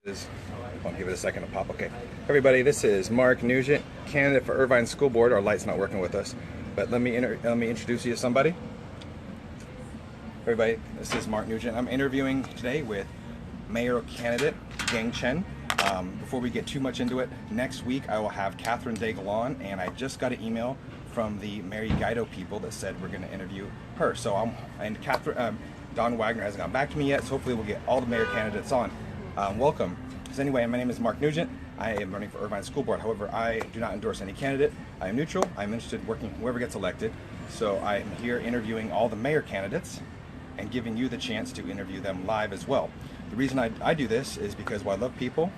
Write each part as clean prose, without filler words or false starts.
I'll give it a second to pop. Okay, everybody, this is Mark Newgent, candidate for Irvine School Board. Our light's not working with us, but let me introduce you to somebody. Everybody, this is Mark Nugent. I'm interviewing today with mayoral candidate Gang Chen. Before we get too much into it, next week I will have Catherine Degalon, and I just got an email from the Mary Guido people that said we're going to interview her. So Don Wagner hasn't gotten back to me yet, so hopefully we'll get all the mayor candidates on. Welcome. So anyway, my name is Mark Nugent. I am running for Irvine School Board. However, I do not endorse any candidate. I am neutral. I'm interested in working whoever gets elected. So I am here interviewing all the mayor candidates and giving you the chance to interview them live as well. The reason I do this is because while I love people,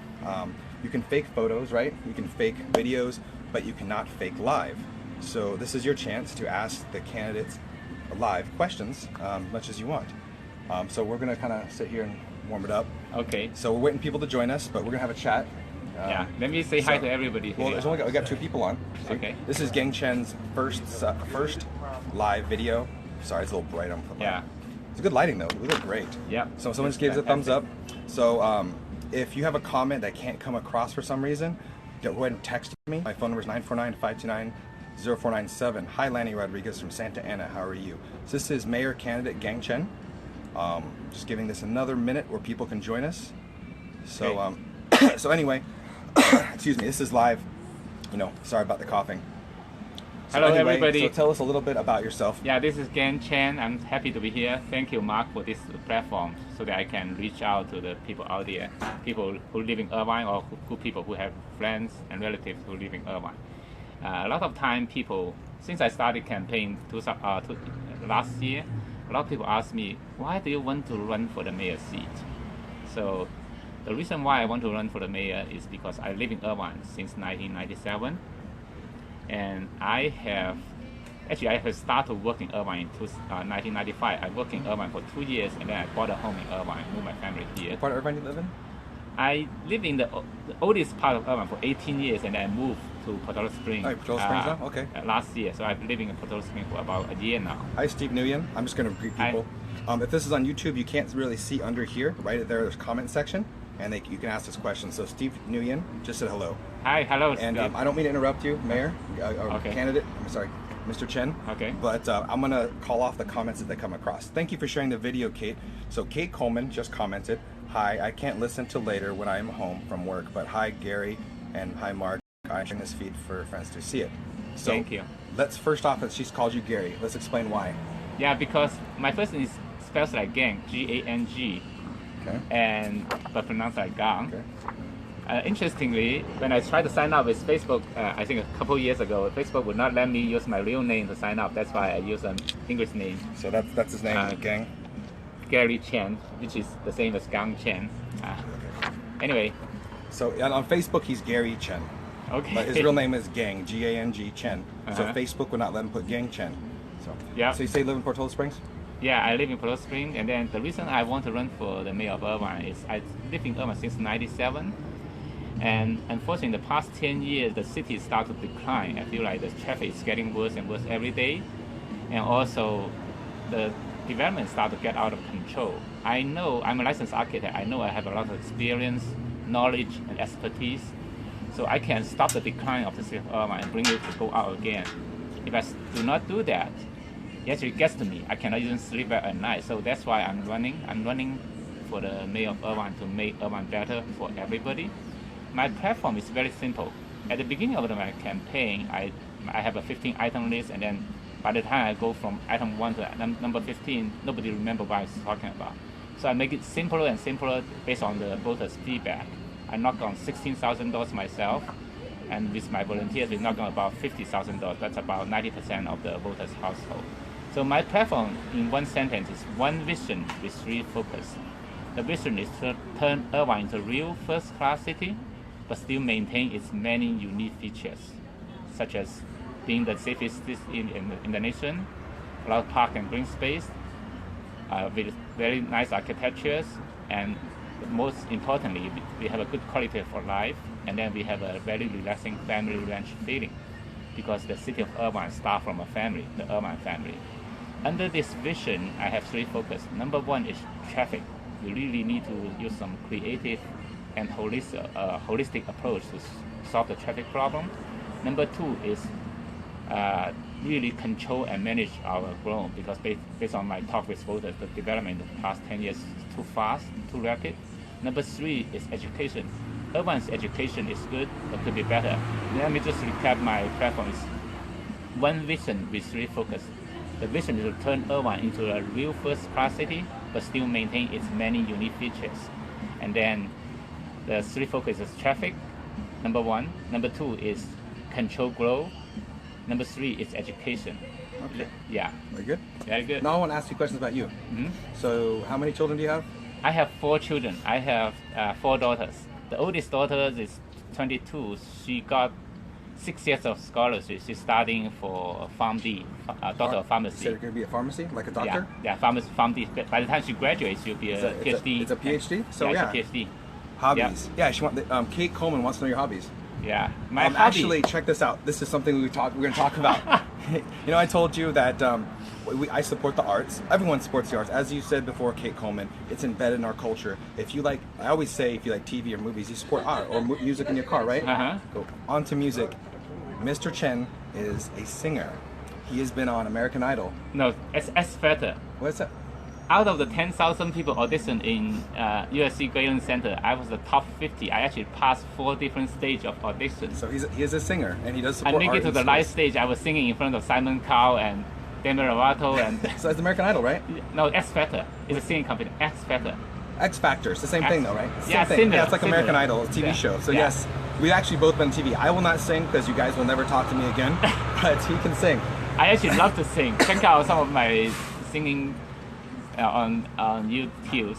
you can fake photos, right? You can fake videos, but you cannot fake live. So this is your chance to ask the candidates live questions as much as you want. So we're gonna kind of sit here and warm it up. Okay. So we're waiting people to join us, but we're gonna have a chat. Yeah. Let me say hi to everybody here. Well, we got two people on. So okay. This is Gang Chen's first live video. Sorry, it's a little bright. It's good lighting though. We look great. Yeah. So someone just gave us a thumbs up. So if you have a comment that can't come across for some reason, go ahead and text me. My phone number is 949-529-0497. Hi, Lanny Rodriguez from Santa Ana. How are you? So this is Mayor candidate Gang Chen. Just giving this another minute where people can join us. So okay. So anyway, excuse me. This is live. Sorry about the coughing. So Hello, anyway, everybody. So tell us a little bit about yourself. Yeah, this is Gang Chen. I'm happy to be here. Thank you, Mark, for this platform so that I can reach out to the people out there, people who live in Irvine or people who have friends and relatives who live in Irvine. A lot of time people, since I started campaign last year, a lot of people ask me, why do you want to run for the mayor seat? So the reason why I want to run for the mayor is because I live in Irvine since 1997. And I have started working in Irvine in 1995. I worked in Irvine for 2 years, and then I bought a home in Irvine, moved my family here. What part of Irvine do you live in? I live in the oldest part of Irvine for 18 years, and then I moved to Portola Springs. Oh, Portola Springs now? Okay. Last year, so I've been living in Portola Springs for about a year now. Hi, Steve Nguyen. I'm just going to greet people. If this is on YouTube, you can't really see under here. Right there, there's a comment section, and you can ask us questions. So Steve Nguyen just said hello. Hi, hello. And I don't mean to interrupt you, Mayor, okay. candidate. I'm sorry, Mr. Chen. Okay. But I'm going to call off the comments that they come across. Thank you for sharing the video, Kate. So Kate Coleman just commented, hi, I can't listen till later when I'm home from work, but hi, Gary, and hi, Mark. I'm sharing this feed for friends to see it. So thank you. Let's first off, she's called you Gary. Let's explain why. Yeah, because my first name is spelled like gang, G-A-N-G. Okay. But pronounced like gang. Okay. Interestingly, when I tried to sign up with Facebook, I think a couple years ago, Facebook would not let me use my real name to sign up. That's why I use an English name. So that's his name, Gang? Gary Chen, which is the same as Gang Chen. Okay. Anyway. So on Facebook, he's Gary Chen. Okay. But his real name is Gang, G-A-N-G, Chen. So Uh-huh. Facebook would not let him put Gang Chen. So yeah. So you say you live in Portola Springs? Yeah, I live in Portola Springs, and then the reason I want to run for the mayor of Irvine is I live in Irvine since '97, and unfortunately, in the past 10 years, the city started to decline. I feel like the traffic is getting worse and worse every day, and also the development started to get out of control. I know I'm a licensed architect. I know I have a lot of experience, knowledge, and expertise, so I can stop the decline of the city of Irvine and bring it to go out again. If I do not do that, yes, it gets to me. I cannot even sleep well at night. So that's why I'm running. I'm running for the mayor of Irvine to make Irvine better for everybody. My platform is very simple. At the beginning of my campaign, I have a 15-item list, and then by the time I go from item 1 to number 15, nobody remembers what I was talking about. So I make it simpler and simpler based on the voters' feedback. I knock on $16,000 myself, and with my volunteers, we knock on about $50,000. That's about 90% of the voters' household. So my platform, in one sentence, is one vision with 3 focus. The vision is to turn Irvine into a real first-class city, but still maintain its many unique features, such as being the safest city in the nation, a lot of park and green space, with very nice architectures, and most importantly, we have a good quality of life, and then we have a very relaxing family ranch feeling, because the city of Irvine starts from a family, the Irvine family. Under this vision, I have 3 focus. Number 1 is traffic. We really need to use some creative and holistic approach to solve the traffic problem. Number two is really control and manage our growth, because based on my talk with voters, the development in the past 10 years is too fast, too rapid. Number three is education. Irvine's education is good, but could be better. Let me just recap my platform. It's one vision with three focus. The vision is to turn Irvine into a real first-class city, but still maintain its many unique features. And then the three focus is traffic, number one. Number two is control growth. Number three is education. Okay. Yeah. Very good. Very good. Now I want to ask you questions about you. Mhm. So how many children do you have? I have 4 children. I have 4 daughters. The oldest daughter is 22. She got 6 years of scholarship. She's studying for PharmD, Doctor of So Pharmacy. you're going to be a pharmacy, like a doctor? Yeah, PharmD. By the time she graduates, she'll be a PhD. It's a PhD? So yeah, it's a PhD. Hobbies. Yeah, she Kate Coleman wants to know your hobbies. Yeah, my hobby. Actually, check this out. This is something we're going to talk about. You know, I told you that I support the arts. Everyone supports the arts. As you said before, Kate Coleman, it's embedded in our culture. If you like, I always say, if you like TV or movies, you support art or music in your car, right? Uh-huh. Go on to music. Mr. Chen is a singer. He has been on American Idol. No, it's better. What's that? Out of the 10,000 people auditioned in USC Galen Center, I was the top 50. I actually passed 4 different stages of auditions. So he is a singer, and he does I support make art it to in the schools. live stage. I was singing in front of Simon Cowell and Demi Lovato and So it's American Idol, right? no, X Factor. It's a singing company. X Factor. X Factor, it's the same thing though, right? Yeah, Same thing. similar, Yeah, it's like similar. American Idol, a TV Yeah. show. So Yeah. yes, we've actually both been on TV. I will not sing because you guys will never talk to me again, but he can sing. I actually love to sing. Check out some of my singing on YouTube.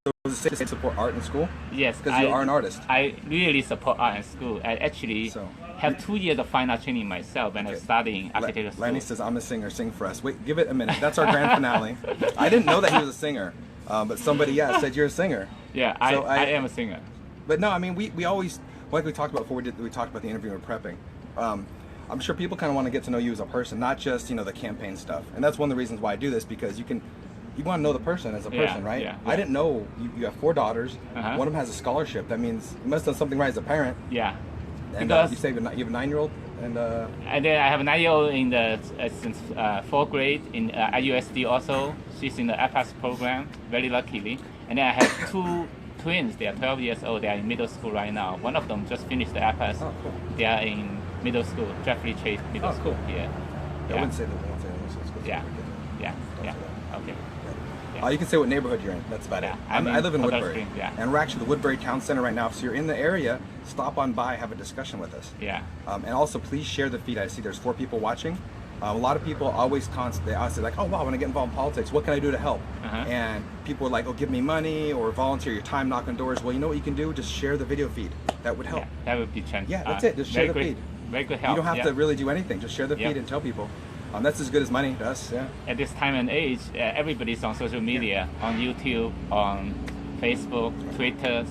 So does it say support art in school? Yes, Because you are an artist. I really support art in school. I actually So- have 2 years of fine art training myself when I was Okay. studying architecture school. Lanny says, I'm a singer, sing for us. Wait, give it a minute. That's our grand finale. I didn't know that he was a singer, but somebody, said you're a singer. Yeah, So I am a singer. But no, I mean, we always, like we talked about before we talked about the interview and prepping. I'm sure people kind of want to get to know you as a person, not just, the campaign stuff. And that's one of the reasons why I do this, because you want to know the person as a Yeah, person, right? yeah, I yeah. didn't know you have 4 daughters. Uh-huh. One of them has a scholarship. That means you must have done something right as a parent. Yeah. And Because- you say you have a 9-year-old, and And then I have a 9-year-old in the since 4th grade in IUSD also. She's in the APAS program, very luckily. And then I have 2 twins. They are 12 years old. They are in middle school right now. One of them just finished the APAS. Oh, cool. They are in middle school, Jeffrey Chase Middle Oh, School cool. here. I wouldn't say that. I wouldn't say that. It's good. Yeah. It's good. Yeah. Don't Yeah. say that. Okay. You can say what neighborhood you're in. That's about Yeah, it. I'm I live in in Colorado Woodbury, Springs, yeah. and we're actually the Woodbury Town Center right now. So you're in the area. Stop on by, have a discussion with us. Yeah. And also, please share the feed. I see there's 4 people watching. A lot of people always they always say like, oh wow, when I get involved in politics, what can I do to help? Uh-huh. And people are like, oh, give me money or volunteer your time, knock on doors. Well, you know what you can do? Just share the video feed. That would help. Yeah, that would be chance. Yeah, that's it. Just share the very feed. Good, very good help. You don't have yeah. to really do anything. Just share the Yep. feed and tell people. That's as good as money to us. Yeah. At this time and age, everybody's on social media, on YouTube, on Facebook, Twitter.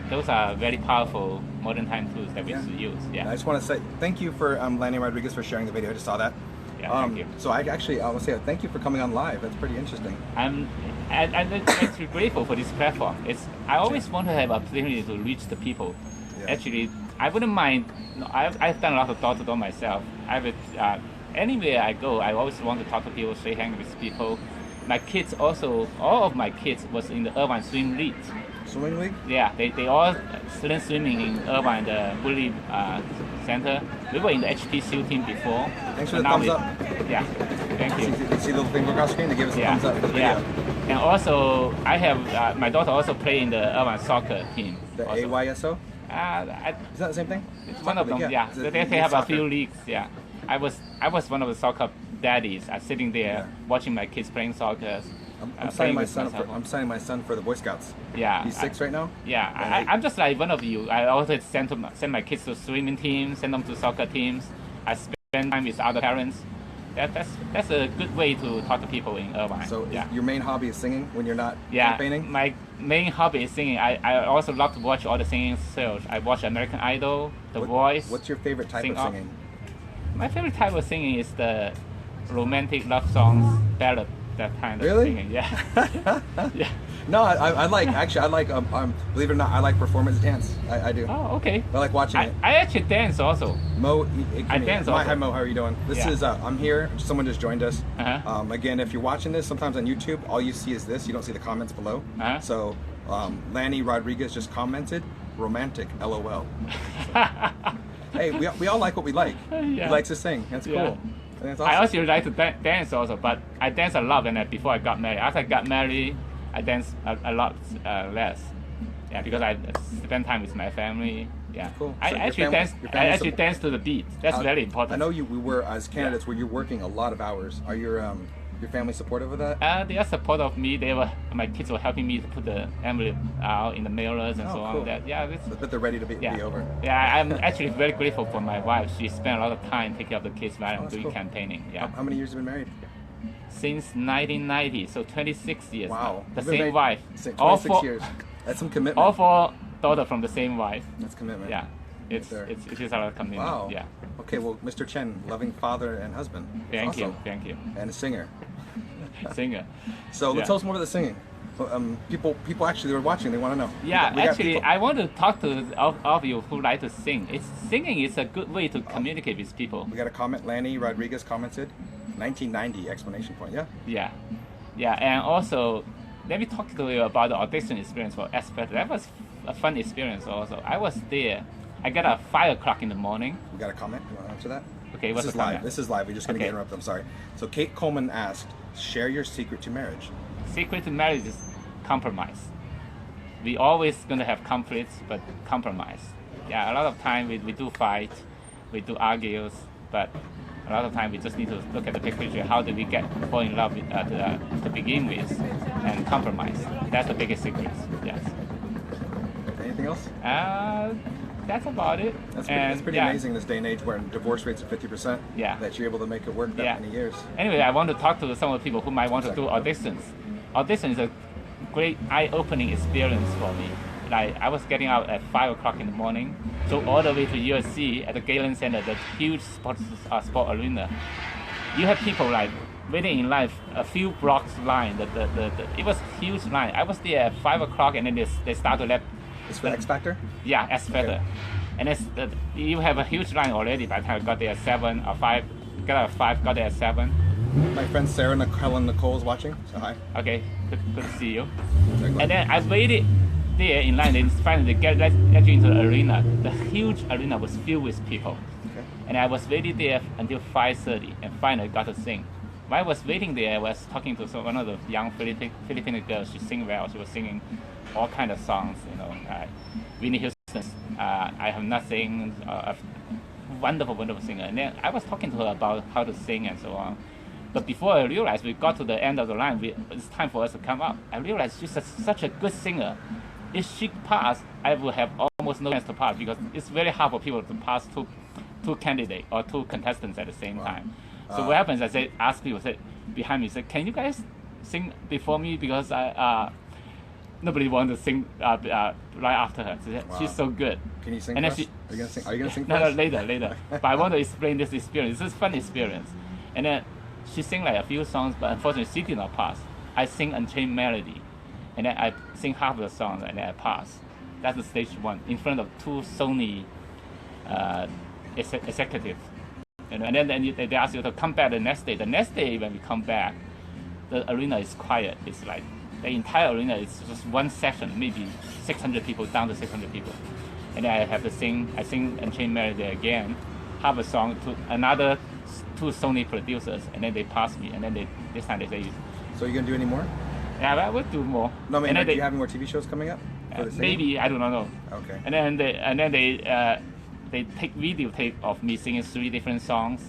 Those are very powerful modern time tools that we should use. Yeah. I just want to say thank you for Lanny Rodriguez for sharing the video. I just saw that. Yeah, thank you. So I want to say thank you for coming on live. That's pretty interesting. I'm actually grateful for this platform. I always want to have opportunity to reach the people. Yeah. Actually, I wouldn't mind. I've done a lot of door-to-door myself. Anywhere I go, I always want to talk to people, shake hands with people. My kids also, all of my kids was in the Irvine Swim League. Swimming league? Yeah, they all learn swimming in Irvine, the Woodley Center. We were in the HP SEAL team before. Thanks for but the now thumbs up. Yeah, thank you. See the little thing across the screen? They give us a Yeah, thumbs up for the video. yeah. And also, I have my daughter also play in the Irvine soccer team. The also. AYSO? I, Is that the same thing? it's one of them. Yeah, Is it they have a soccer? few leagues. Yeah, I was one of the soccer daddies. I'm sitting there Yeah. watching my kids playing soccer. I'm signing my son up I'm signing my son for the Boy Scouts. Yeah, He's 6 right now. Yeah, I'm just like one of you. I also send my kids to swimming teams, send them to soccer teams. I spend time with other parents. That's a good way to talk to people in Irvine. So yeah. your main hobby is singing when you're not Yeah, campaigning? my main hobby is singing. I also love to watch all the singing shows. I watch American Idol, The Voice. What's your favorite type Sing of up. singing? My favorite type of singing is the romantic love songs, ballad, that kind of Really? singing. Yeah. Yeah. No, I like actually. I like believe it or not, I like performance dance. I do. Oh, okay. I like watching it. I actually dance also. Mo, I dance also. Hi Mo, how are you doing? This is I'm here. Someone just joined us. Uh-huh. Again, if you're watching this, sometimes on YouTube, all you see is this. You don't see the comments below. Uh-huh. So Lanny Rodriguez just commented, "Romantic, LOL." So, hey, we all like what we like. He likes to sing. That's cool. That's awesome. I also like to dance also, but I dance a lot before I got married. After I got married, I dance a lot less. Yeah, because I spend time with my family. Yeah, cool. I So actually dance to the beat. That's very important. I know we were as candidates where you're working a lot of hours. Are your family supportive of that? They are supportive of me. My kids were helping me to put the envelope out in the mailers and so cool. on. But they're ready to be over. Yeah, I'm actually very grateful for my wife. She spent a lot of time taking care of the kids while I'm doing campaigning. Yeah. How many years have you been married? Since 1990, so 26 years. Wow. Now. The same wife. 26 years. That's some commitment. All 4 daughters from the same wife. That's commitment. Yeah. It is a lot of commitment. Wow. Yeah. Okay, well, Mr. Chen, loving father and husband. Thank awesome. you. Thank you. And a singer. Singer. So let's tell us more about the singing. People actually were watching. They want to know. Yeah, actually, I want to talk to all of you who like to sing. Singing is a good way to communicate with people. We got a comment. Lanny Rodriguez commented, 1990 exclamation point. Yeah. Yeah, and also let me talk to you about the audition experience for Aspect. That was a fun experience also. I was there. I got at 5 o'clock in the morning. We got a comment. You want to answer that? Okay, what's the comment? This is live. We're just going to get interrupted. I'm sorry. So Kate Coleman asked, share your secret to marriage. Secret to marriage is compromise. We always going to have conflicts, but compromise. Yeah, a lot of time we do fight, we do argues, but a lot of time we just need to look at the big picture. How do we fall in love to begin with, and compromise? That's the biggest secret. Yes. Anything else? That's about it. That's pretty amazing this day and age where divorce rates are 50%. Yeah. That you're able to make it work that many years. Anyway, I want to talk to some of the people who might want to do auditions. Audition is a great eye-opening experience for me. Like I was getting out at 5 o'clock in the morning, so all the way to USC at the Galen Center, the huge sport arena. You have people like waiting in line, a few blocks line. It was a huge line. I was there at 5 o'clock, and then they start to let. It's for X Factor? Yeah, X Factor. Okay. And you have a huge line already by the time I got there at 7 or 5. Got out at 5, got there at 7. My friend Sarah Helen Nicole is watching, so hi. Okay, good to see you. And then I waited there in line, and finally they let you into the arena. The huge arena was filled with people. Okay. And I was waiting there until 5:30, and finally got to sing. While I was waiting there, I was talking to one of the young Filipino girls. She sang well. She was singing all kind of songs, Whitney Houston, I Have Nothing, a wonderful singer. And then I was talking to her about how to sing and so on. But before I realized we got to the end of the line, it's time for us to come up. I realized she's such a good singer. If she passed, I would have almost no chance to pass because it's very hard for people to pass two candidates or 2 contestants at the same time. So what happens? I ask people behind me, can you guys sing before me because nobody wanted to sing right after her. She's so good. Can you sing and for us? Are you gonna sing for us? us? No, later. But I want to explain this experience. This is a fun experience. And then she sang like a few songs, but unfortunately she did not pass. I sing Unchained Melody, and then I sing half of the song, and then I pass. That's the stage 1 in front of 2 Sony executives. And then they ask you to come back the next day. The next day when we come back, the arena is quiet. It's like the entire arena is just one section, maybe 600 people, down to 600 people. And then I have to sing Unchained Melody again, half a song to another 2 Sony producers, and then they pass me, and then this time they say. So you're gonna do any more? Yeah, I will do more. No, I mean, do you have any more TV shows coming up? Maybe, I do not know. Okay. And then they take video tape of me singing 3 different songs,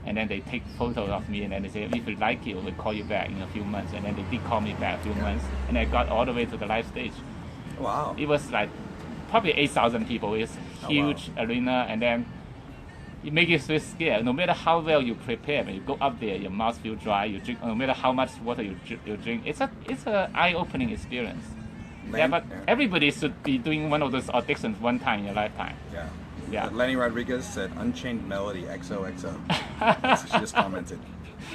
and then they take photos of me, and then they say, if you like it, we'll call you back in a few months. And then they did call me back a few months, and I got all the way to the live stage. Wow. It was like probably 8,000 people. It's huge arena, and then it makes you so scared. No matter how well you prepare, when you go up there, your mouth feels dry. You drink, no matter how much water you drink. It's a eye-opening experience. But everybody should be doing one of those auditions one time in your lifetime. Yeah. Lenny Rodriguez said Unchained Melody XOXO. She just commented.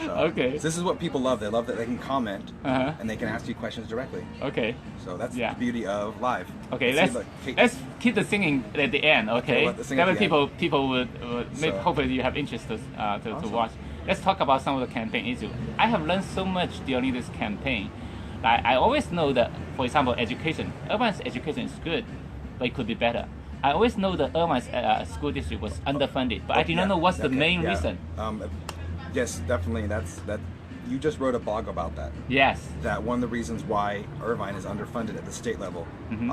Okay. So this is what people love. They love that they can comment Uh-huh. and they can ask you questions directly. Okay. So that's Yeah. the beauty of live. Okay, See, let's look, Kate- let's keep the singing at the end. Okay, we'll let the singing that at way the end. people would maybe So- hopefully you have interest to Awesome. watch. Let's talk about some of the campaign issues. I have learned so much during this campaign. I always know that, for example, education. Irvine's education is good, but it could be better. I always know that Irvine's school district was underfunded, but I did not know what's the main reason. Yes, definitely. That you just wrote a blog about that. Yes. That one of the reasons why Irvine is underfunded at the state level. Mhm.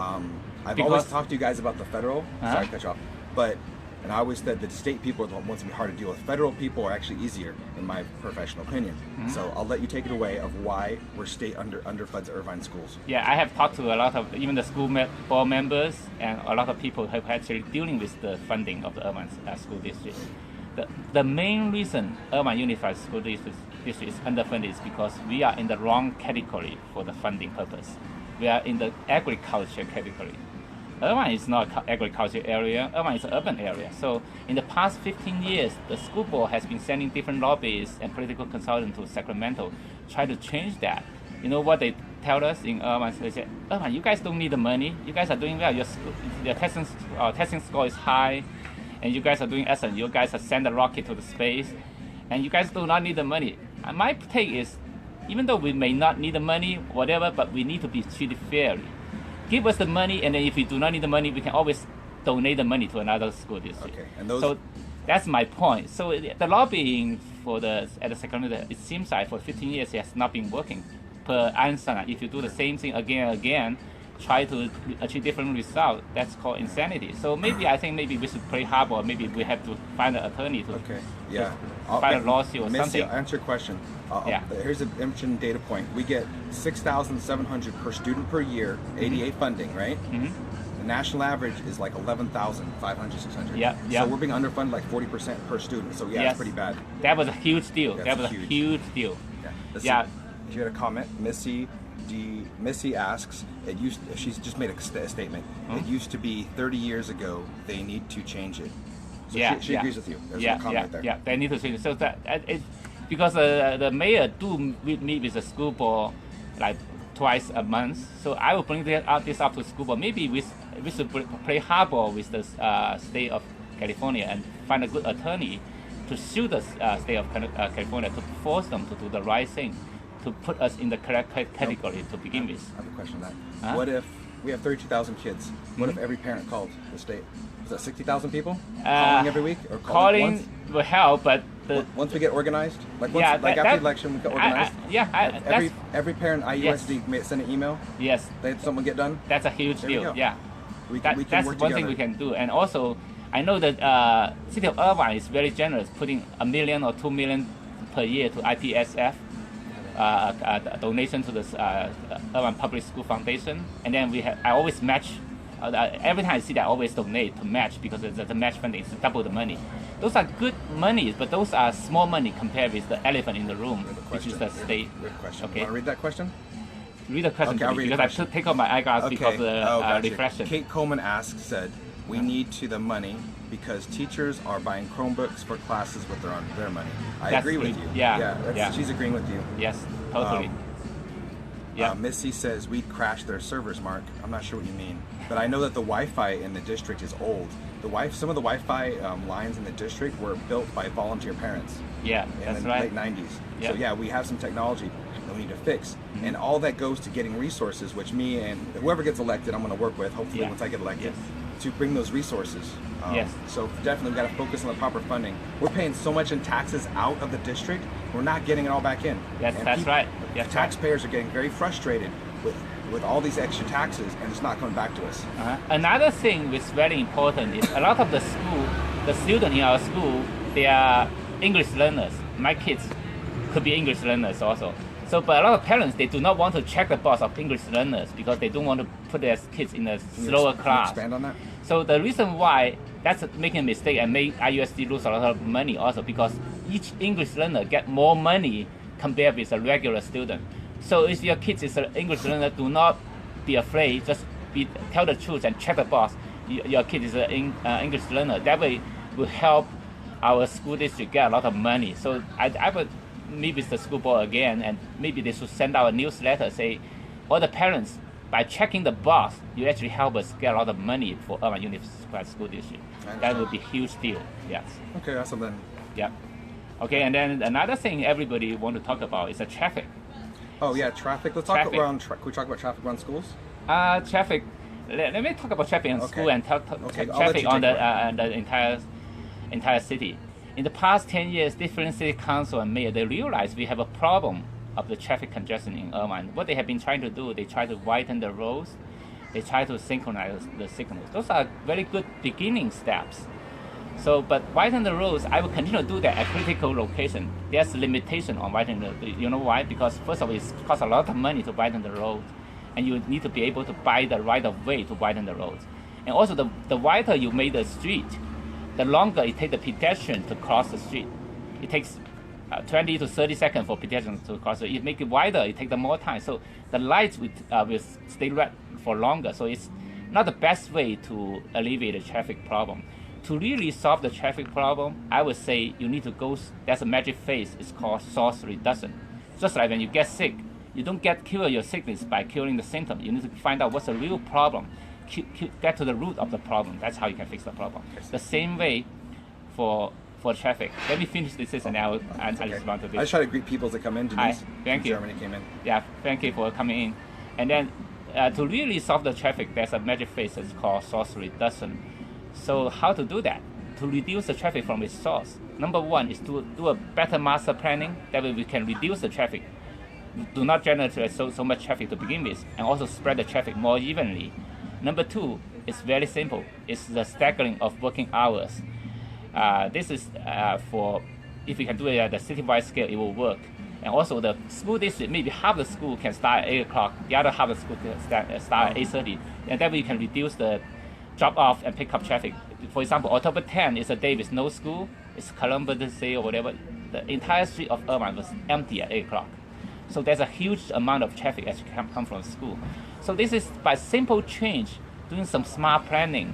I've Because- always talked to you guys about the federal. Uh-huh. Sorry to cut you off, and I always said that state people are the ones to be hard to deal with. Federal people are actually easier, in my professional opinion. Mm-hmm. So I'll let you take it away of why we're state underfunds Irvine schools. Yeah, I have talked to a lot of even the school board members and a lot of people who are actually dealing with the funding of the Irvine school district. The main reason Irvine Unified School District is underfunded is because we are in the wrong category for the funding purpose. We are in the agriculture category. Irvine is not an agriculture area. Irvine is an urban area. So in the past 15 years, the school board has been sending different lobbyists and political consultants to Sacramento, try to change that. You know what they tell us in Irvine? They say, Irvine, you guys don't need the money. You guys are doing well. Your testing score is high, and you guys are doing excellent. You guys have sent a rocket to the space, and you guys do not need the money. And my take is, even though we may not need the money, whatever, but we need to be treated fairly. Give us the money, and then if we do not need the money, we can always donate the money to another school district. Okay, and those. So that's my point. So the lobbying at the Sacramento, it seems like for 15 years it has not been working. Per Einstein, if you do the same thing again and again, try to achieve different results, that's called insanity. So I think maybe we should play hardball. Maybe we have to find an attorney to file a lawsuit or Missy, something. I'll answer your question. Yeah. Here's an interesting data point. We get $6,700 per student per year, ADA funding, right? Mm-hmm. The national average is like 11,500, 600. Yeah, yeah. So we're being underfunded like 40% per student. So yeah, Yes. it's pretty bad. That was a huge deal. That's That was a huge. huge deal. Yeah. Let's Yeah. see. She had a comment. Missy asks. She's just made a statement. It used to be 30 years ago. They need to change it. So she agrees with you. There's a comment there. Yeah, they need to change it. So that it, because the mayor do meet with the school board like twice a month. So I will bring this up to school board. Maybe we should play hardball with the state of California and find a good attorney to sue the state of California to force them to do the right thing, to put us in the correct category to begin with. I have a question on that. Huh? What if we have 32,000 kids? What if every parent called the state? Is that 60,000 people calling every week or calling once? Will help, but Once we get organized, like Yeah, after the election, we get organized. Every parent IUSD send an email. Yes, They had someone get done. that's a huge There we deal. go. Yeah, We can that's work one together. thing we can do. And also, I know that City of Irvine is very generous, putting $1 million or $2 million per year to IPSF. Donation to the Irvine Public School Foundation, and then I always match. Every time I see that, I always donate to match because the match funding is double the money. Those are good money, but those are small money compared with the elephant in the room, which is the state. Good question. Okay. Want to read that question? Read the question Okay, to I'll me read the because I should take off my eyeglasses because of the gotcha. reflection. Kate Coleman said, we need the money because teachers are buying Chromebooks for classes with their money. I That's agree with great. you. Yeah. She's agreeing with you. Yes, totally. Missy says we crashed their servers, Mark. I'm not sure what you mean, but I know that the Wi-Fi in the district is old. Some of the Wi-Fi lines in the district were built by volunteer parents. Yeah, in that's the right. late 90s. Yeah. So yeah, we have some technology that we need to fix, and all that goes to getting resources, which me and whoever gets elected, I'm going to work with. Hopefully, once I get elected, to bring those resources. Yes. So definitely, we got to focus on the proper funding. We're paying so much in taxes out of the district, we're not getting it all back in. Yes, And that's right. Yes, taxpayers are getting very frustrated with all these extra taxes, and it's not coming back to us. Another thing which is very important is a lot of the students in our school, they are English learners. My kids could be English learners also. So, but a lot of parents, they do not want to check the box of English learners because they don't want to put their kids in a slower class. Can you expand on that? So the reason why that's making a mistake and make IUSD lose a lot of money also because each English learner get more money compared with a regular student. So if your kid is an English learner, do not be afraid. Just tell the truth and check the box. Your kid is an English learner. That way will help our school district get a lot of money. So I would meet with the school board again, and maybe they should send out a newsletter, say, all the parents, by checking the box, you actually help us get a lot of money for Irvine Unified School District. That would be a huge deal, yes. Okay, awesome then. Yeah. Okay, and then another thing everybody want to talk about is the traffic. Oh yeah, traffic. Let's talk around. Can we talk about traffic around schools? Traffic. Let me talk about traffic in school and traffic on the entire city. In the past 10 years, different city council and mayor, they realized we have a problem of the traffic congestion in Irvine. What they have been trying to do, they try to widen the roads, they try to synchronize the signals. Those are very good beginning steps. So, but widen the roads, I will continue to do that at critical location. There's limitation on widening the, you know why? Because first of all, it costs a lot of money to widen the road, and you need to be able to buy the right of way to widen the roads. And also, the wider you make the street, the longer it takes the pedestrian to cross the street. It takes 20 to 30 seconds for pedestrians to cross. So you make it wider, it takes them more time. So the lights will stay red for longer. So it's not the best way to alleviate the traffic problem. To really solve the traffic problem, I would say you need to go, there's a magic phrase, it's called source reduction. Just like when you get sick, you don't cure your sickness by curing the symptom. You need to find out what's the real problem. Get to the root of the problem. That's how you can fix the problem. The same way for traffic. Let me finish this and I will respond to this. I just try to greet people that come in. Hi, thank you. Germany came in. Yeah, thank you for coming in. And then to really solve the traffic, there's a magic phrase. It's called source reduction. So how to do that? To reduce the traffic from its source. Number one is to do a better master planning. That way we can reduce the traffic. Do not generate so much traffic to begin with, and also spread the traffic more evenly. Number two is very simple. It's the staggering of working hours. This is for, if you can do it at the citywide scale, it will work. And also the school district, maybe half the school can start at 8 o'clock, the other half of the school can start at 8:30. And that way you can reduce the drop off and pick up traffic. For example, October 10 is a day with no school, it's Columbus Day or whatever. The entire street of Irvine was empty at 8 o'clock. So there's a huge amount of traffic that come from school. So this is by simple change, doing some smart planning.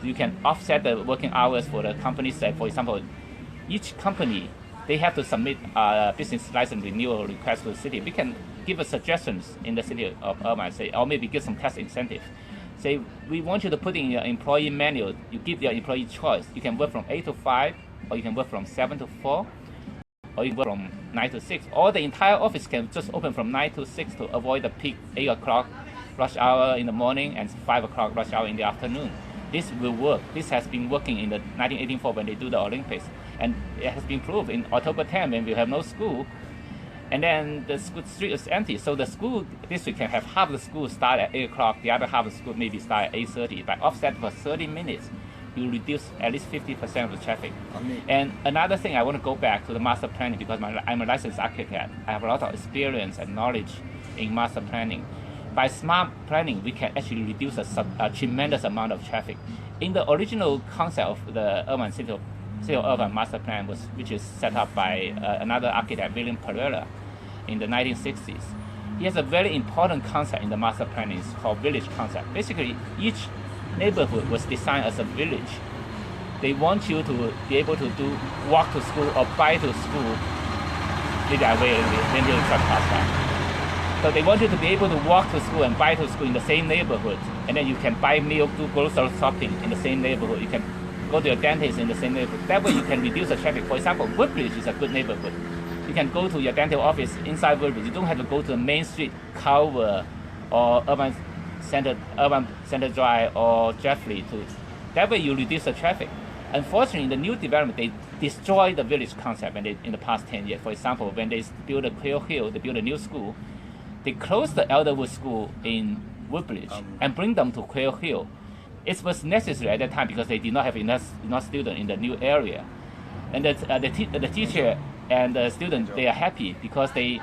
You can offset the working hours for the companies that, for example, each company, they have to submit a business license renewal request to the city. We can give us suggestions in the city of Irvine, say, or maybe give some tax incentive. Say, we want you to put in your employee manual, you give your employee choice. You can work from 8 to 5, or you can work from 7 to 4, or you can work from 9 to 6. Or the entire office can just open from 9 to 6 to avoid the peak 8 o'clock rush hour in the morning and 5 o'clock rush hour in the afternoon. This will work. This has been working in the 1984 when they do the Olympics. And it has been proved in October 10 when we have no school. And then the school street is empty. So the school district can have half the school start at 8 o'clock, the other half of the school maybe start at 8:30. By offset for 30 minutes, you reduce at least 50% of the traffic. And another thing, I want to go back to the master planning because I'm a licensed architect. I have a lot of experience and knowledge in master planning. By smart planning, we can actually reduce a tremendous amount of traffic. In the original concept of the urban city of Irvine master plan, which is set up by another architect, William Pereira, in the 1960s. He has a very important concept in the master planning. It's called village concept. Basically, each neighborhood was designed as a village. They want you to be able to walk to school or bike to school. Maybe I wait when you truck pass by. So they want you to be able to walk to school and buy to school in the same neighborhood. And then you can buy milk, do grocery shopping in the same neighborhood. You can go to your dentist in the same neighborhood. That way you can reduce the traffic. For example, Woodbridge is a good neighborhood. You can go to your dental office inside Woodbridge. You don't have to go to the main street, Culver, or Urban Center Drive, or Jeffrey. That way you reduce the traffic. Unfortunately, in the new development, they destroy the village concept in the past 10 years. For example, when they build a Quail Hill, they build a new school, they closed the Elderwood School in Woodbridge and bring them to Quail Hill. It was necessary at that time because they did not have enough students in the new area. And the teacher and the student, they are happy because they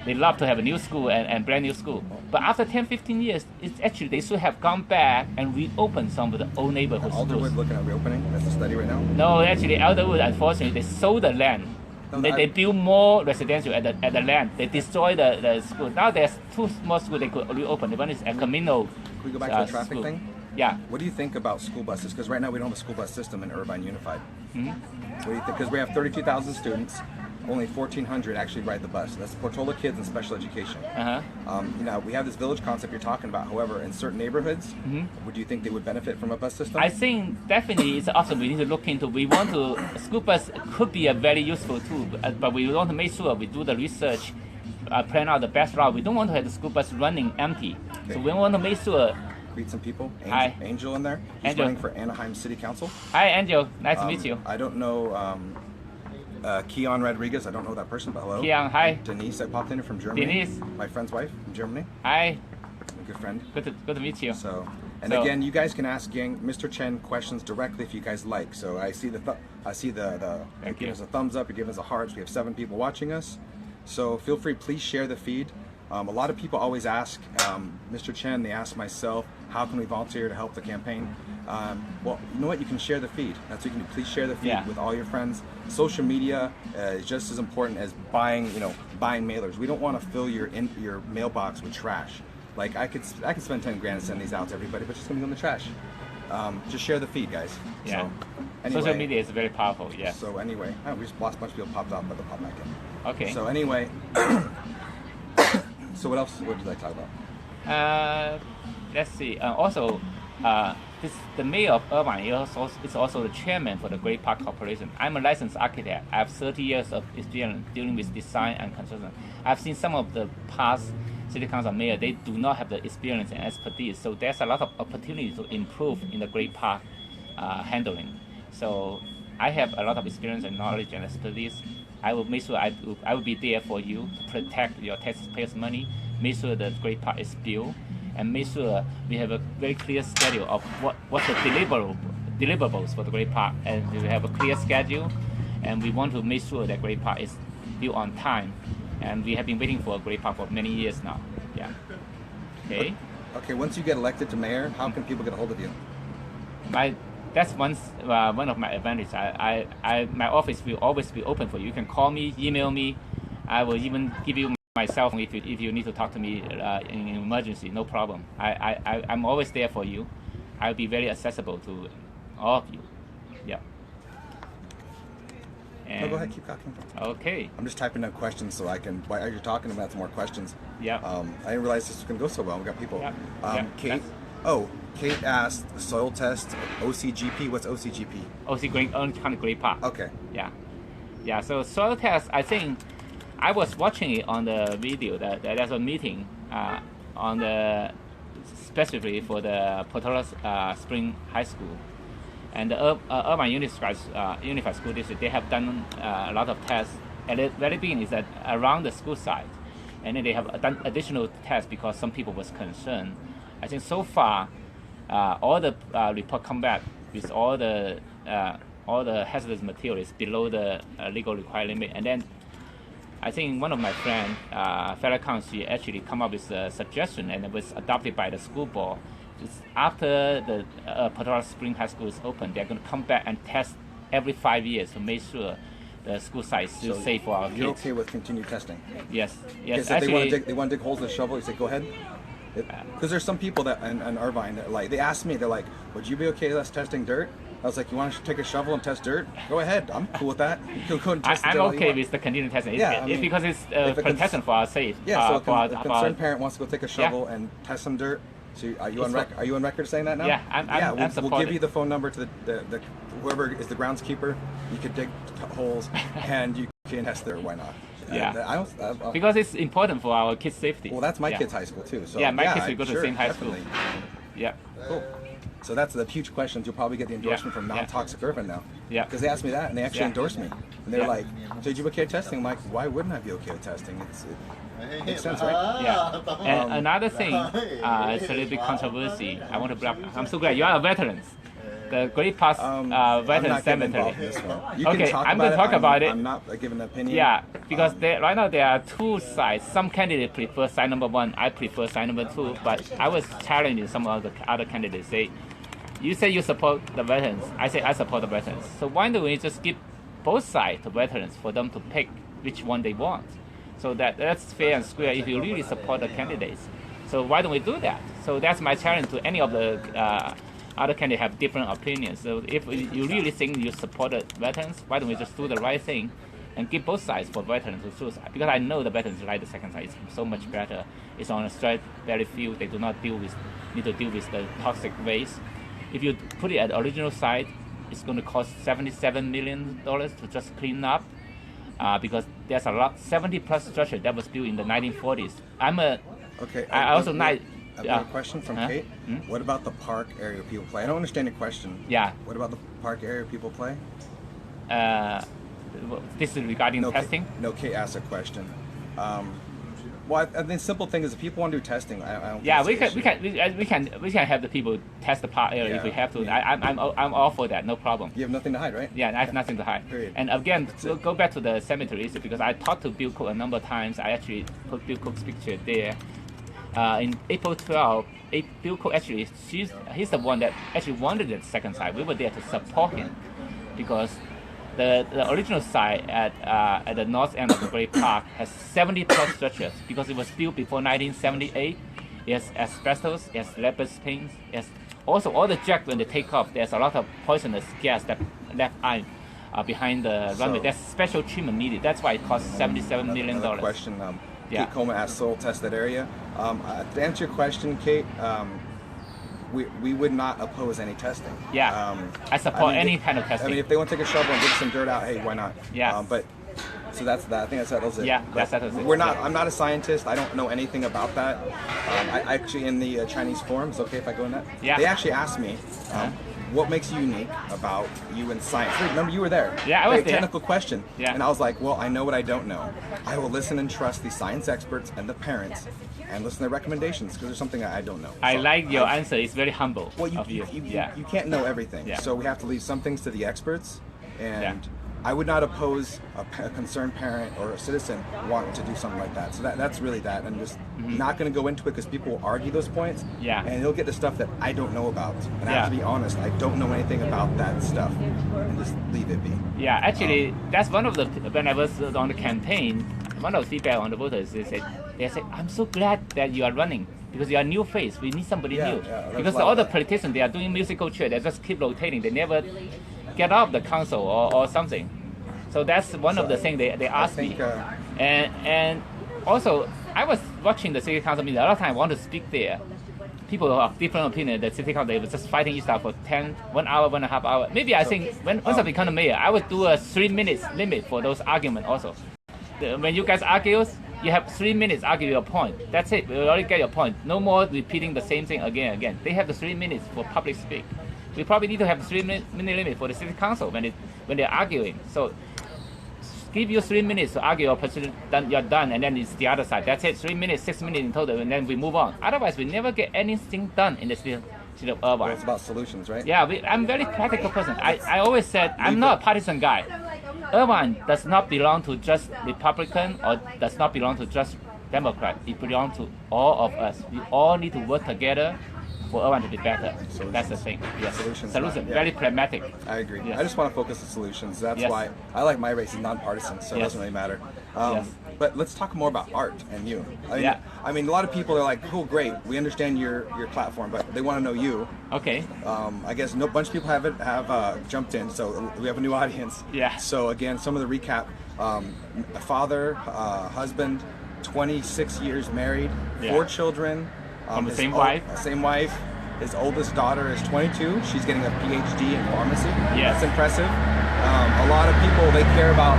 love to have a new school and brand new school. But after 10, 15 years, it's actually they should have gone back and reopened some of the old neighborhood schools. Alderwood looking at reopening? That's the study right now? No, actually, Alderwood, unfortunately, they sold the land. They build more residential at the land. They destroy the school. Now there's two more schools they could reopen. One is El Camino. Can we go back to the traffic school. thing? Yeah. What do you think about school buses? Because right now we don't have a school bus system in Irvine Unified. Mm-hmm. What do you think? Because we have 32,000 students. only 1,400 actually ride the bus. That's Portola kids in special education. We have this village concept you're talking about. However, in certain neighborhoods, would you think they would benefit from a bus system? I think definitely it's also we need to look into. We want to school bus could be a very useful tool, but we want to make sure we do the research, plan out the best route. We don't want to have the school bus running empty. Okay. So we want to make sure. Greet some people. Hi. Angel in there. He's Angel. running for Anaheim City Council. Hi, Angel. Nice to meet you. I don't know Keon Rodriguez. I don't know that person, but hello. Keon, hi. Denise, I popped in from Germany. Denise. My friend's wife from Germany. Hi. A good friend. Good to meet you. So again, you guys can ask Mr. Chen questions directly if you guys like. So I see the you're giving us a thumbs up, you're giving us a heart. So we have 7 people watching us. So feel free, please share the feed. A lot of people always ask Mr. Chen, they ask myself, how can we volunteer to help the campaign? Well, you know what? You can share the feed. That's what you can do. Please share the feed with all your friends. Social media is just as important as buying mailers. We don't want to fill your mailbox with trash. Like I could spend 10 grand and send these out to everybody, but it's just gonna go in the trash. Just share the feed, guys. Yeah. So, anyway, social media is very powerful. Yeah. So anyway, we just lost a bunch of people popped out, but they'll pop back in. Okay. So anyway. So what else? What did I talk about? Let's see. The mayor of Irvine is also the chairman for the Great Park Corporation. I'm a licensed architect. I have 30 years of experience dealing with design and construction. I've seen some of the past city council mayor. They do not have the experience and expertise. So there's a lot of opportunity to improve in the Great Park handling. So I have a lot of experience and knowledge and expertise. I will make sure I will be there for you to protect your taxpayers' money, make sure the Great Park is built, and make sure we have a very clear schedule of what's the deliverables for the Great Park, and we have a clear schedule, and we want to make sure that Great Park is built on time, and we have been waiting for a Great Park for many years now. Yeah. Okay. Okay. Once you get elected to mayor, how can people get a hold of you? That's one of my advantages. My office will always be open for you. You can call me, email me. I will even give you my cell phone if you need to talk to me in an emergency. No problem. I'm always there for you. I'll be very accessible to all of you. Yeah. No, go ahead. Keep talking. Okay. I'm just typing out questions so I can. While you're talking about some more questions. Yeah. I didn't realize this was gonna go so well. We got people. Yeah. Kate. Kate asked the soil test, OCGP. What's OCGP? OC Great Park. Okay. Yeah. So soil test, I think I was watching it on the video that there's a meeting specifically for the Portola Spring High School, and the Irvine Unified School District. They have done a lot of tests. At the very beginning, is that around the school site, and then they have done additional tests because some people was concerned. I think so far, all the report come back with all the hazardous materials below the legal required limit. And then I think one of my friends, fellow council, actually come up with a suggestion, and it was adopted by the school board. It's after the Portola Spring High School is open, they're going to come back and test every 5 years to make sure the school site is still safe for our kids. You're okay with continued testing? Yes. Okay, so actually, they want to dig holes with a shovel. You say, go ahead. Because there's some people that in Irvine that they asked me, they're like, would you be okay with us testing dirt? I was like, you want to take a shovel and test dirt? Go ahead, I'm cool with that. You can go and test I'm okay with the continued testing. It's because it's protection for our safe. Yeah, so a concerned parent wants to go take a shovel and test some dirt. So are you on record saying that now? Yeah, we'll give you the phone number to the whoever is the groundskeeper. You could dig holes and you can test there. Why not? Yeah, because it's important for our kids' safety. Well, that's my kids' high school too. So my kids will go to the same high school. Yeah. Cool. So that's the huge questions. You'll probably get the endorsement from non-toxic Irvine now. Yeah. Because they asked me that and they actually endorsed me. And they're like, so did you okay with testing? I'm like, why wouldn't I be okay with testing? It makes sense, right? Yeah. And another thing, it's a little bit controversy. I want to bring up. I'm so glad you are a veteran. The Great Park Veteran Cemetery. Okay, I'm going to talk about it. I'm not giving an opinion. Yeah, because right now there are 2 sides. Some candidates prefer side number 1. I prefer side number 2. But I was challenging some of the other candidates. You say you support the veterans. I say I support the veterans. So why don't we just give both sides to veterans for them to pick which one they want? So that's fair and square if you really support the candidates. So why don't we do that? So that's my challenge to any of the other candidates have different opinions. So if you really think you support the veterans, why don't we just do the right thing and give both sides for veterans to choose. Because I know the veterans like the second side. It's so much better. It's on a strawberry field. They do not need to deal with the toxic waste. If you put it at the original site, it's going to cost $77 million to just clean up. Because there's a lot, 70 plus structure that was built in the 1940s. Okay. I also I've got a question from Kate. Hmm? What about the park area people play? I don't understand your question. Yeah. What about the park area people play? This is regarding testing. Kate asked a question. Well, I think simple thing is if people want to do testing, I don't. Yeah, we can have the people test the park area if we have to. Yeah. I'm all for that, no problem. You have nothing to hide, right? Yeah, I have nothing to hide. Period. And again, go back to the cemetery issue because I talked to Bill Cook a number of times. I actually put Bill Cook's picture there. In April 12, Bill Cook actually, he's the one that actually wanted the second site. We were there to support him because the original site at the north end of the Great Park has 70 plus structures because it was built before 1978. It has asbestos, it has lead paint, it has also all the jets when they take off. There's a lot of poisonous gas that left behind the runway. There's special treatment needed. That's why it costs $77 million. Another question. Kate Coleman asked soil test that area. To answer your question, Kate, we would not oppose any testing. Yeah, I support any kind of testing. I mean, if they want to take a shovel and dig some dirt out, hey, why not? Yeah. But so that's that. I think that settles it. Yeah, that settles it. We're not. I'm not a scientist. I don't know anything about that. I actually in the Chinese forum. It's okay if I go in that. Yeah. They actually asked me. What makes you unique about you in science? Remember, you were there. Yeah, I was there. Technical question. Yeah. And I was like, well, I know what I don't know. I will listen and trust the science experts and the parents and listen to their recommendations because there's something I don't know. I like your answer. It's very humble of you. You can't know everything. Yeah. So we have to leave some things to the experts. And I would not oppose a concerned parent or a citizen wanting to do something like that. So that's really that. And just not going to go into it because people will argue those points. Yeah. And they'll get to stuff that I don't know about. And I have to be honest, I don't know anything about that stuff. And just leave it be. Yeah, actually, that's one of the, when I was on the campaign, one of the feedback on the voters, they said, I'm so glad that you are running because you are a new face. We need somebody new. Because all the politicians, they are doing musical chair. They just keep rotating. They never get off the council or something. So that's one of the things they asked me. And also, I was watching the city council meeting. A lot of times I want to speak there. People have different opinion. The city council, they were just fighting each other for 1 hour, 1.5 hours. Maybe I think once I become a mayor, I would do a 3 minutes limit for those arguments also. When you guys argue, you have 3 minutes argue your point. That's it. We already get your point. No more repeating the same thing again and again. They have the 3 minutes for public speak. We probably need to have a 3 minute limit for the city council when they're arguing. So give you 3 minutes to argue your position, then you're done, and then it's the other side. That's it. 3 minutes, 6 minutes in total, and then we move on. Otherwise, we never get anything done in the city of Irvine. But it's about solutions, right? Yeah, I'm a very practical person. I always said I'm not a partisan guy. Irvine does not belong to just Republican or does not belong to just Democrat. It belongs to all of us. We all need to work together for Irvine to be better. Solutions. That's the thing. Yes. Solution. Yeah. Very pragmatic. I agree. Yes. I just want to focus on solutions. That's why I like my race is nonpartisan, so it doesn't really matter. But let's talk more about art and you. I mean, a lot of people are like, "Oh, great, we understand your platform," but they want to know you. Okay. I guess no bunch of people have jumped in, so we have a new audience. Yeah. So again, some of the recap: a father, husband, 26 years married, 4 children. From the same wife? Same wife. His oldest daughter is 22. She's getting a PhD in pharmacy. Yes. That's impressive. A lot of people, they care about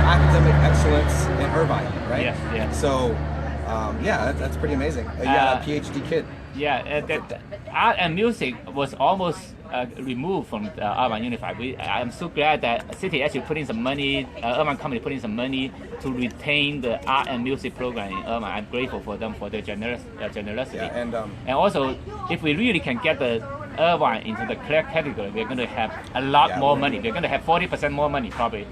academic excellence in Irvine, right? Yes. So, that's pretty amazing. You got a PhD kid. Yeah, that art and music was almost removed from Irvine Unified. I'm so glad that the city actually put in some money, Irvine company put in some money to retain the art and music program in Irvine. I'm grateful for them for their generosity. Yeah, and also, if we really can get the Irvine into the clear category, we're going to have a lot more money. We're going to have 40% more money probably.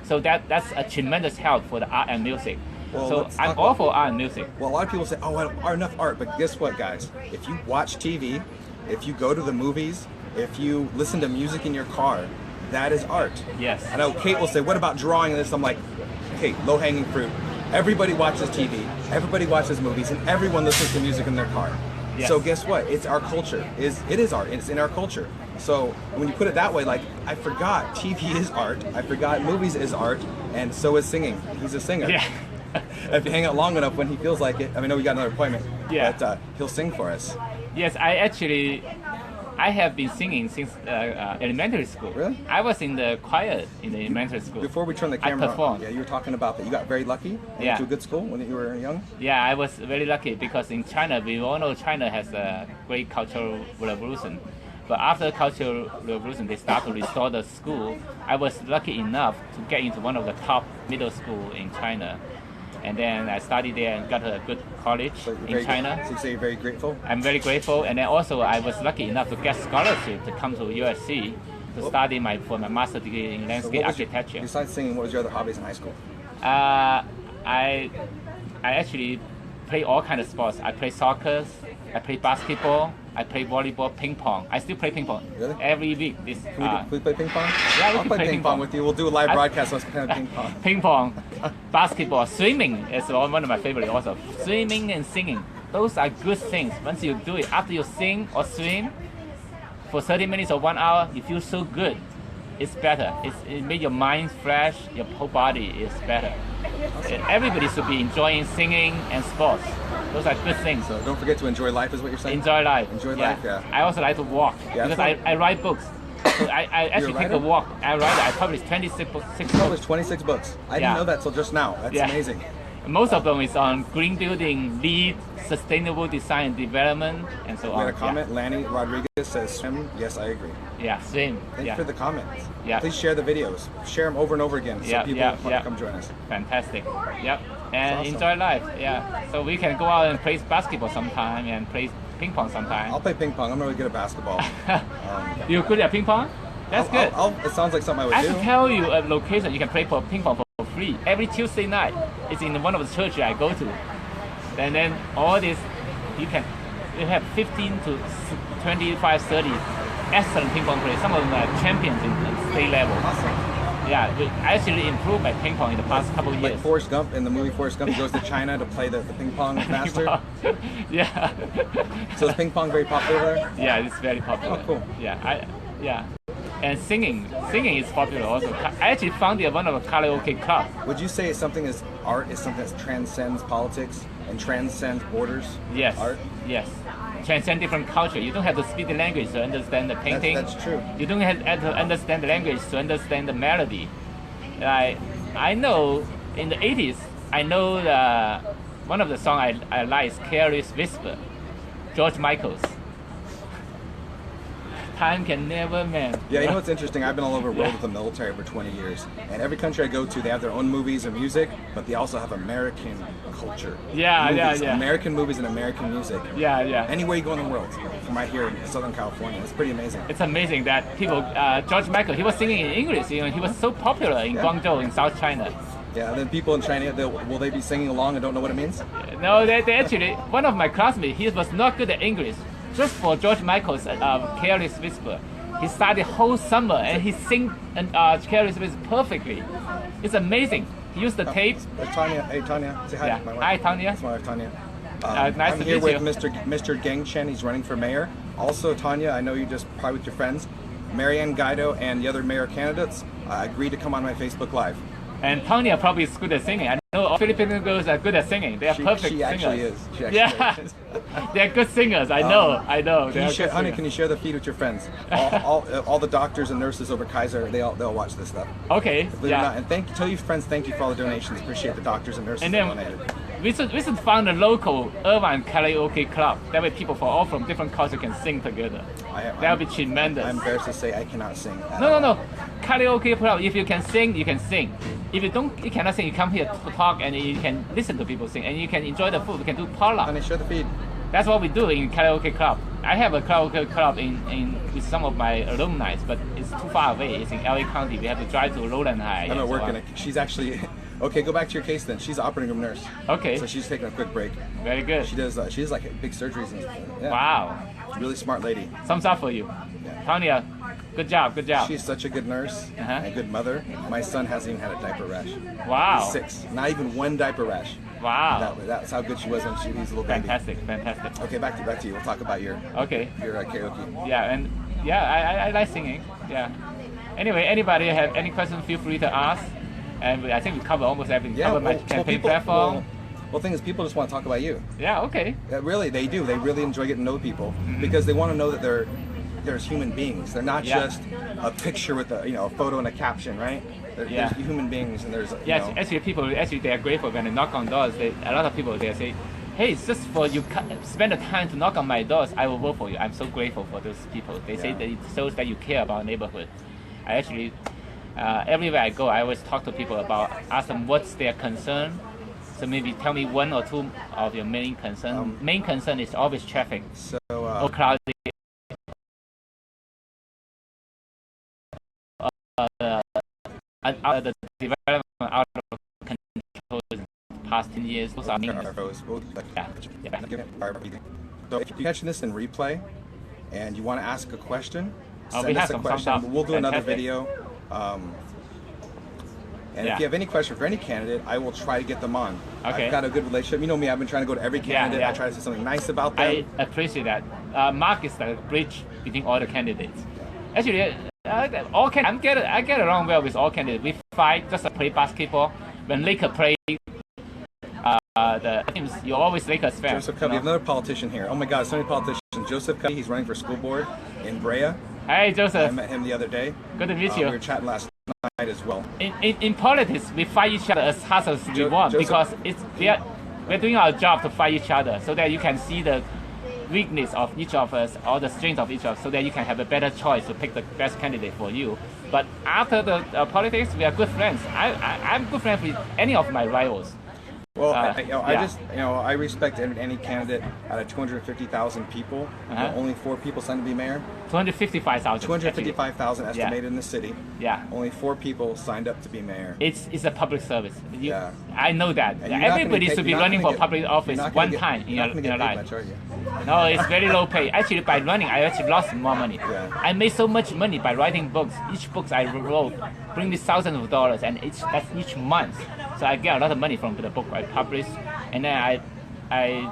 So that's a tremendous help for the art and music. Well, so I'm all for art and music. Well, a lot of people say, "Oh, I don't enough art," but guess what, guys? If you watch TV, if you go to the movies, if you listen to music in your car, that is art. Yes. I know Kate will say, "What about drawing this?" I'm like, Kate, low-hanging fruit. Everybody watches TV, everybody watches movies, and everyone listens to music in their car. Yes. So guess what? It's our culture. It is art. It's in our culture. So when you put it that way, like, I forgot TV is art, I forgot movies is art, and so is singing. He's a singer. Yeah. If you hang out long enough when he feels like it, I mean, I know we got another appointment, Yeah. but he'll sing for us. Yes, I have been singing since elementary school. Really? I was in the choir in the elementary school. Before we turn the I camera performed. yeah, you were talking about that you got very lucky and Yeah. went to a good school when you were young. Yeah, I was very lucky because in China, we all know China has a great cultural revolution. But after the cultural revolution, they start to restore the school. I was lucky enough to get into one of the top middle school in China. And then I studied there and got a good college So you're in very, China. So you say you're very grateful? I'm very grateful. And then also I was lucky enough to get scholarship to come to USC to study for my master's degree in So landscape what was architecture. besides singing, what was your other hobbies in high school? I actually play all kinds of sports. I play soccer, I play basketball, I play volleyball, ping pong. I still play ping pong Really? every week. Can we play ping pong? Yeah, we I'll can play play ping pong with you. We'll do a live broadcast. Let's play ping pong. Ping pong, basketball, swimming is one of my favorite also. Swimming and singing, those are good things. Once you do it, after you sing or swim for 30 minutes or 1 hour, you feel so good. It's better. It makes your mind fresh, your whole body is better. Everybody should be enjoying singing and sports. Those are good things. So don't forget to enjoy life, is what you're saying? Enjoy life. Enjoy life, yeah. I also like to walk Yeah, because that's I write books. So I actually take a writer? walk. I published 26 books. Published 26 books. I Yeah. didn't know that till just now. That's Yeah. amazing. Most of them is on green building, LEED, sustainable design and development, and so We on. got a comment. Lanny Rodriguez says, swim. Yes, I agree. Yeah, swim. Thank Yeah, you for the comments. Yeah. Please share the videos. Share them over and over again so Yeah, people yeah, want to yeah. come join us. fantastic. Yep, and awesome. enjoy life. Yeah, so we can go out and play basketball sometime and play ping pong sometime. I'll play ping pong. I'm really good at basketball. You're good at ping pong? That's good. It sounds like something I would I do. should tell you a location you can play for ping pong for free. Every Tuesday night, it's in one of the churches I go to. And then all this, you have 15 to 25, 30 excellent ping pong players. Some of them are champions in the state level. Awesome. Yeah, I actually improved my ping pong in the past couple of Like years. Forrest Gump in the movie Forrest Gump, he goes to China to play the ping pong master. Yeah. So is ping pong very popular there? Yeah, it's very popular. Oh, cool. Yeah. And singing is popular also. I actually founded one of the karaoke club. Would you say something is art is something that transcends politics and transcends borders? Yes. Art? Yes. Transcend different culture. You don't have to speak the language to understand the painting. That's true. You don't have to understand the language to understand the melody. I know in the 80s, I know one of the songs I like is Careless Whisper, George Michael's. Time can never mend. Yeah, you know what's interesting? I've been all over the world with the military for 20 years. And every country I go to, they have their own movies and music, but they also have American culture. Yeah, movies, yeah. American movies and American music. Yeah. Anywhere you go in the world, from right here in Southern California. It's pretty amazing. It's amazing that people, George Michael, he was singing in English. You know, he was so popular in Guangzhou in South China. Yeah, and then people in China, will they be singing along and don't know what it means? No, they actually, one of my classmates, he was not good at English. Just for George Michael's Careless Whisper, he studied whole summer and he sing Careless Whisper perfectly. It's amazing. He used the tape. Tanya, hey Tanya, say hi Yeah. to my wife. Hi, Tanya. That's my wife, Tanya. Nice I'm to here meet with you. Mr. Gang Chen. He's running for mayor. Also, Tanya, I know you just probably with your friends. Marianne Guido and the other mayor candidates agreed to come on my Facebook Live. And Tanya probably is good at singing. I know all Filipino girls are good at singing. They are perfect She singers. actually is. She actually Yeah, is. they're good singers. I know. Honey, can you share the feed with your friends? All the doctors and nurses over Kaiser, they'll watch this stuff. Okay. Believe it or not. And tell your friends thank you for all the donations. Appreciate the doctors and nurses And that then donated. we should find a local Irvine karaoke club. That way people from different cultures can sing together. That would be tremendous. I'm embarrassed to say I cannot sing. No. Karaoke club. If you can sing, you can sing. If you cannot sing, you come here to talk and you can listen to people sing and you can enjoy the food. We can do potluck. Honey, share the feed. That's what we do in karaoke club. I have a karaoke club with some of my alumni, but it's too far away. It's in LA County. We have to drive to Lowland High. I'm at work and she's actually okay. Go back to your case then. She's an operating room nurse. Okay. So she's taking a quick break. Very good. She does like big surgeries and yeah. Wow. Really smart lady. Thumbs up for you, Tanya. Good job. She's such a good nurse and a good mother. My son hasn't even had a diaper rash. Wow. He's 6. Not even one diaper rash. Wow. That's how good she was when he was a little baby. Fantastic. Okay, back to you. We'll talk about your Okay. karaoke. Yeah, and I like singing. Yeah. Anyway, anybody have any questions, feel free to ask. And I think we cover almost everything. Yeah, cover my campaign platform. Well, the thing is, people just want to talk about you. Yeah, okay. Really, they do. They really enjoy getting to know people because they want to know that there's human beings. They're not just a picture with a photo and a caption, right? There's human beings, and there's actually people they are grateful when they knock on doors. A lot of people they say, "Hey, it's just for you spend the time to knock on my doors. I will vote for you." I'm so grateful for those people. They say that it shows that you care about the neighborhood. I actually everywhere I go, I always talk to people ask them what's their concern. So maybe tell me one or two of your main concern. Main concern is always traffic. So or crowded. The development out of control in the past 10 years. Those are main. So if you're catching this in replay and you want to ask a question, send we us have a question. We'll do another video. And if you have any question for any candidate, I will try to get them on. Okay. I've got a good relationship. You know me, I've been trying to go to every candidate. I try to say something nice about them. I appreciate that. Mark is the bridge between all the candidates. Actually, all I get along well with all candidates. We fight just to play basketball. When Lakers play the teams, you're always Lakers fan. Joseph Covey, another politician here. Oh my God, so many politicians. Joseph Covey, he's running for school board in Brea. Hey, Joseph. I met him the other day. Good to meet you. We were chatting last night as well. In politics, we fight each other as hard as we want because we're doing our job to fight each other so that you can see the weakness of each of us or the strength of each of us so that you can have a better choice to pick the best candidate for you. But after the politics, we are good friends. I'm good friends with any of my rivals. Well, I respect any candidate out of 250,000 people. Only 4 people signed to be mayor. 255,000. 255,000 estimated in the city. Yeah. Only 4 people signed up to be mayor. It's a public service. I know that. Everybody should be running for public office one time in your life. Much, are you? No, it's very low pay. Actually, by running, I actually lost more money. Yeah. I made so much money by writing books. Each book I wrote bring me thousands of dollars, and that's each month. So I get a lot of money from the book I publish, and then I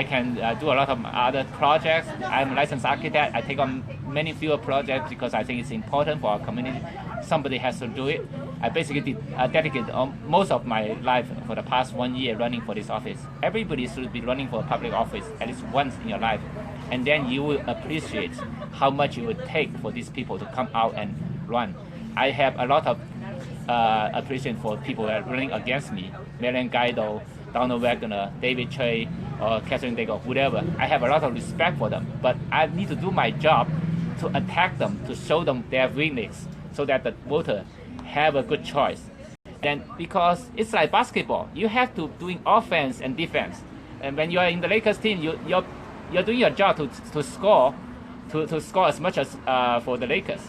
can do a lot of other projects. I'm a licensed architect. I take on many fewer projects because I think it's important for our community. Somebody has to do it. I basically dedicated most of my life for the past 1 year running for this office. Everybody should be running for a public office at least once in your life, and then you will appreciate how much it would take for these people to come out and run. I have a lot of appreciation for people that are running against me, Marian Guido, Donald Wagner, David Choi, or Catherine Dago, whatever. I have a lot of respect for them, but I need to do my job to attack them, to show them their weakness, so that the voter have a good choice. Then, because it's like basketball, you have to doing offense and defense. And when you are in the Lakers team, you're doing your job to score as much as for the Lakers,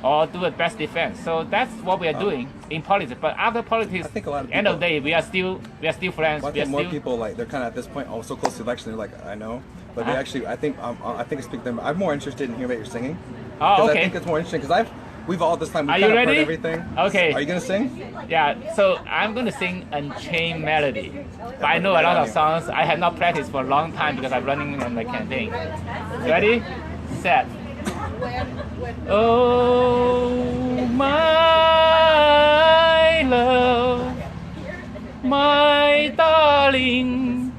or do the best defense. So that's what we are doing in politics. But after politics, I think a lot of people, end of the day, we are still friends. I think more people they're kind of at this point, so close to the election. They're like, I know, but they actually, I think it's speak them. I'm more interested in hearing what you're singing. Oh, okay. I think it's more interesting because we've all this time. Are you ready? Heard everything. Okay. Are you gonna sing? Yeah. So I'm gonna sing Unchained Melody. But I know a lot of songs. I have not practiced for a long time because I'm running on the campaign. Ready? Set. Oh, my love, my darling,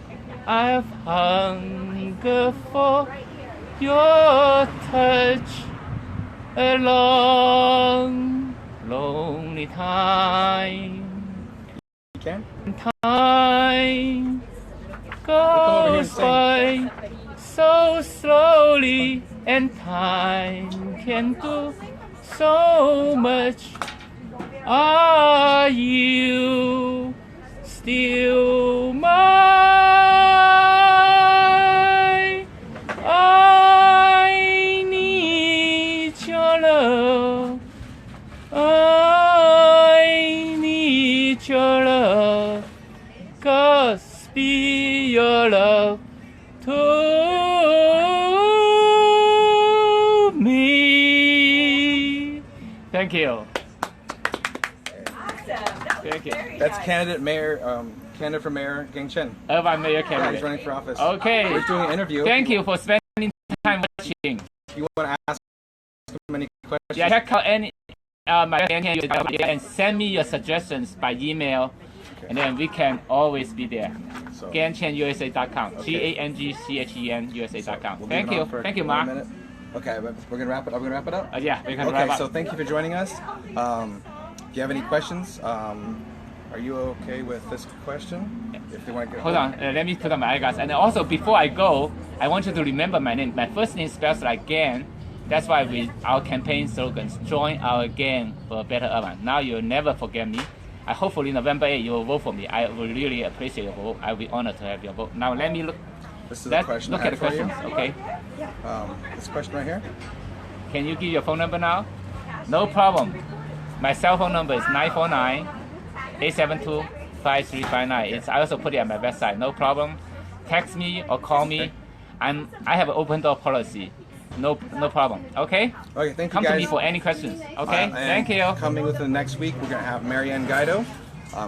I've hungered for your touch a long, lonely time. You can? Time goes by so slowly, and time can do so much. Are you still mine? I need your love. I need your love. Cause be your love to me. Thank you. Thank you. That's candidate for mayor, Gang Chen. Irvine mayor Yeah, candidate. he's running for office. Okay. We're doing an interview. Thank you for spending time watching. You want to ask questions? Yeah, check out any my and send me your suggestions by email, and then we can always be there. So, GangChenUSA.com. Okay. GangChen USA.com. we'll Thank leave it you. on for Thank you, 1 Mark. minute. Okay, we're gonna wrap it. Are we gonna wrap it up? Yeah, we can Okay, wrap up. so thank you for joining us. If you have any questions, are you okay with this question? If they want to get Hold on, let me put on my eyeglass. And also, before I go, I want you to remember my name. My first name spells like Gang. That's why our campaign slogans, join our gang for a better urban. Now you'll never forget me. Hopefully November 8, you will vote for me. I will really appreciate your vote. I'll be honored to have your vote. Now let me look. This is a question Look I at the had for you. questions, okay? This question right here. Can you give your phone number now? No problem. My cell phone number is 949-872-5359. I also put it on my website. No problem. Text me or call me. I have an open door policy. No problem. Okay? Okay, thank you Come guys. to me for any questions. Okay? And Thank you. Coming within the next week, we're going to have Marianne Guido,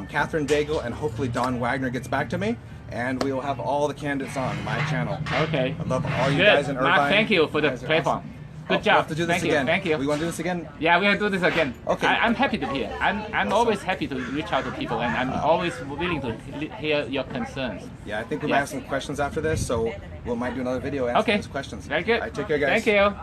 Catherine Daigle, and hopefully Don Wagner gets back to me. And we will have all the candidates on my channel. Okay. I love all you Good. guys in Irvine. Mark, thank you for the You guys are platform. awesome. Good We'll job. have to do this Thank again. you. Thank you. We want to do this again? Yeah, we're gonna do this again. Okay. I'm happy to hear. I'm always happy to reach out to people, and I'm always willing to hear your concerns. Yeah, I think we might have some questions after this, so we might do another video answering Okay. those questions. Very good. All right, take care, guys. Thank you.